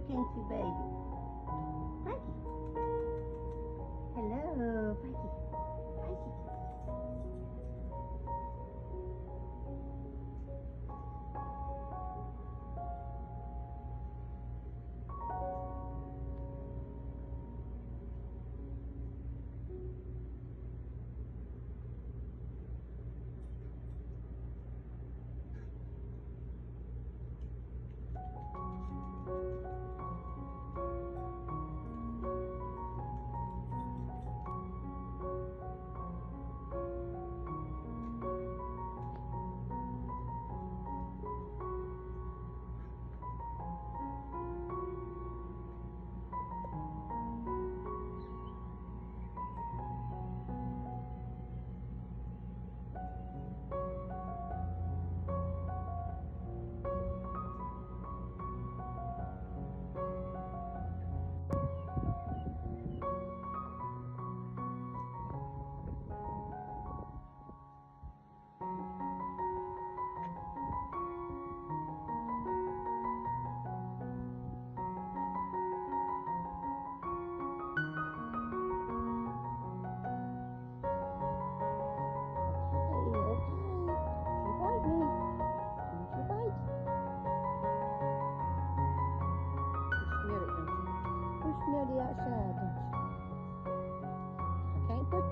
can't you, baby? Frankie. Hello, Frankie. Frankie. Smell the outside, don't you? I can't put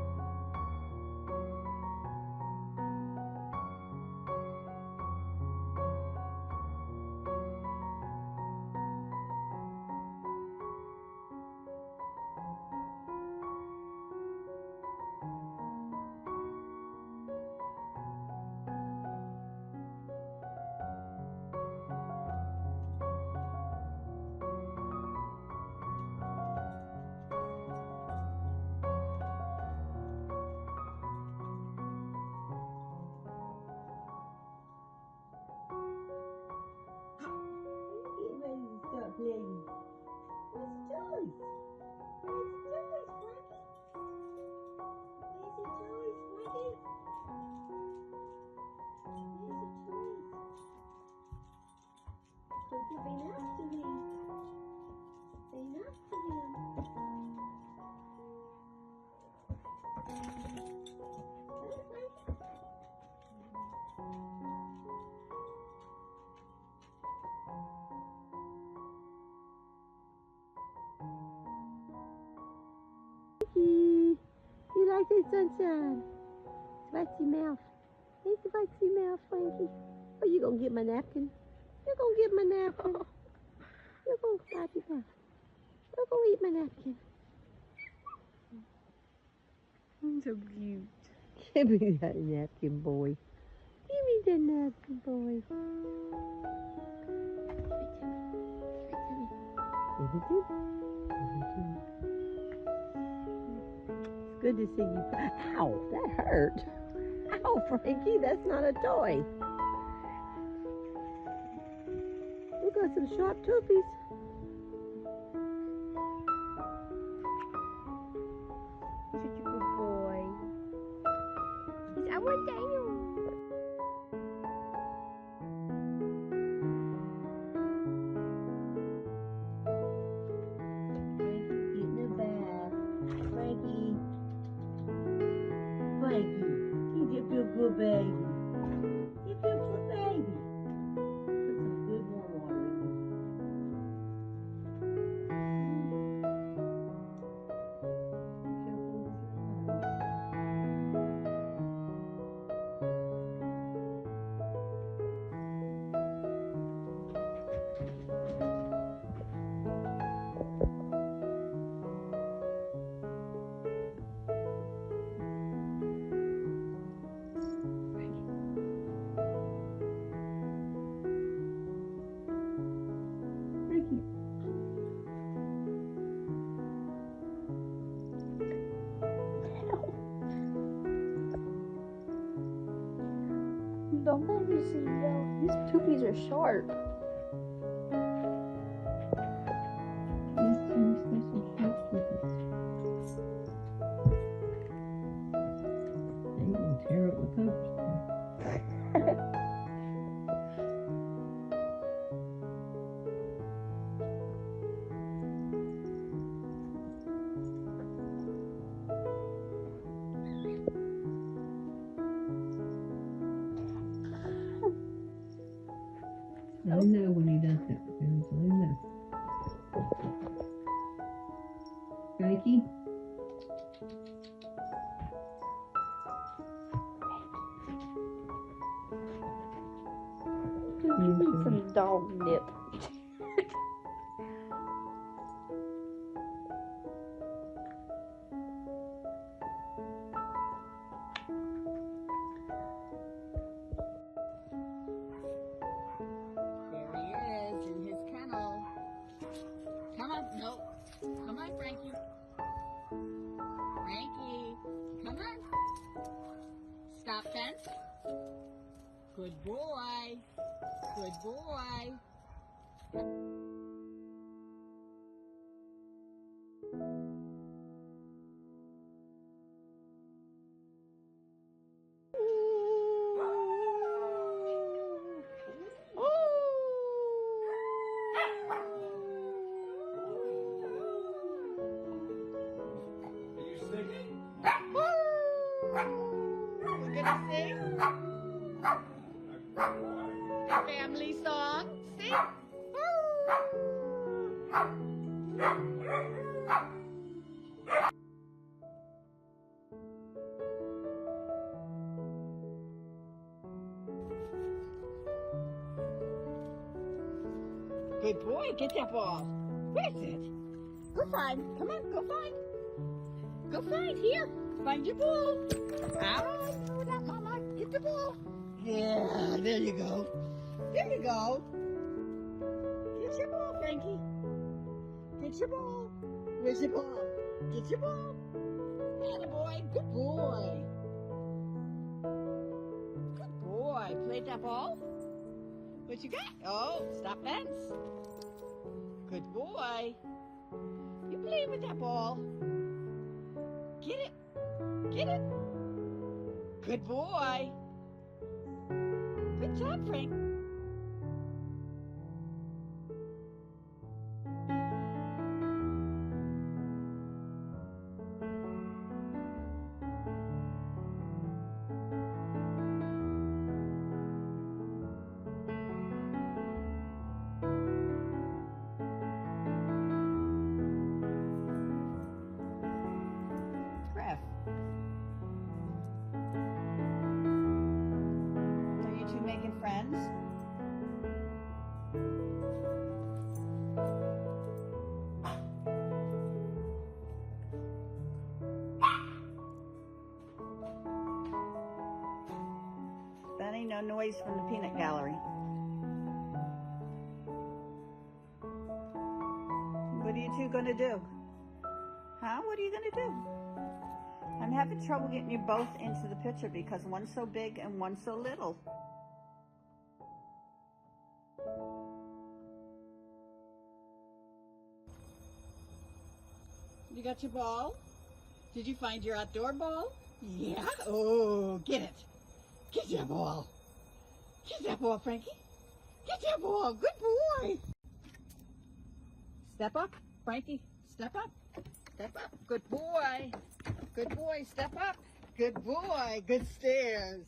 stop playing. Where's the toys? Where's the toys, Frankie? Where's the toys, Frankie? Where's the toys? Could you be nice to him? Be nice to him. Huh, Frankie? You like that sunshine? Spicy mouth. Hey, spicy mouth, Frankie. Oh, you gonna get my napkin? You gonna get my napkin? You gonna slap it down? You gonna eat my napkin? So cute. Give me that napkin, boy. Give me that napkin, boy. Give it to me. Give it to me. It's good to see you. Ow, that hurt. Ow, Frankie, that's not a toy. We got some sharp toofies. Such a good boy. He's our Daniel. Frankie, get in the bath. Frankie. Frankie, you just feel good, baby. You feel good, baby. Put some good warm water in you. Be careful with your eyes. Frankie. Don't let me see you. These toofies are sharp. Yes, James, there's some sharp toofies. They even tear up the covers. Let him know when he does it. Let him know. Frankie? Give me some dog nip. There he is in his kennel. Come on, no. Come on, Frankie. Frankie, come on. Stop fence. Good boy. Good boy. We're gonna sing a family song. Sing. Good boy, get that ball. Where is it? Go find. Come on, go find. Go find. Here, find your ball. Ow, now come on, get the ball. Yeah, there you go. There you go. Get your ball, Frankie. Get your ball. Where's your ball? Get your ball. Attaboy, good boy. Good boy. Played that ball? What you got? Oh, stop fence. Good boy. You play with that ball. Get it. Get it. Good boy. Good job, Frank. Griff. Are you two making friends? Benny, no noise from the peanut gallery. What are you two gonna do? Huh? What are you gonna do? I'm having trouble getting you both into the picture because one's so big and one's so little. You got your ball? Did you find your outdoor ball? Yeah? Oh, get it. Get that ball. Get that ball, Frankie. Get that ball. Good boy. Step up, Frankie. Step up. Step up. Good boy. Good boy. Step up. Good boy. Good stairs.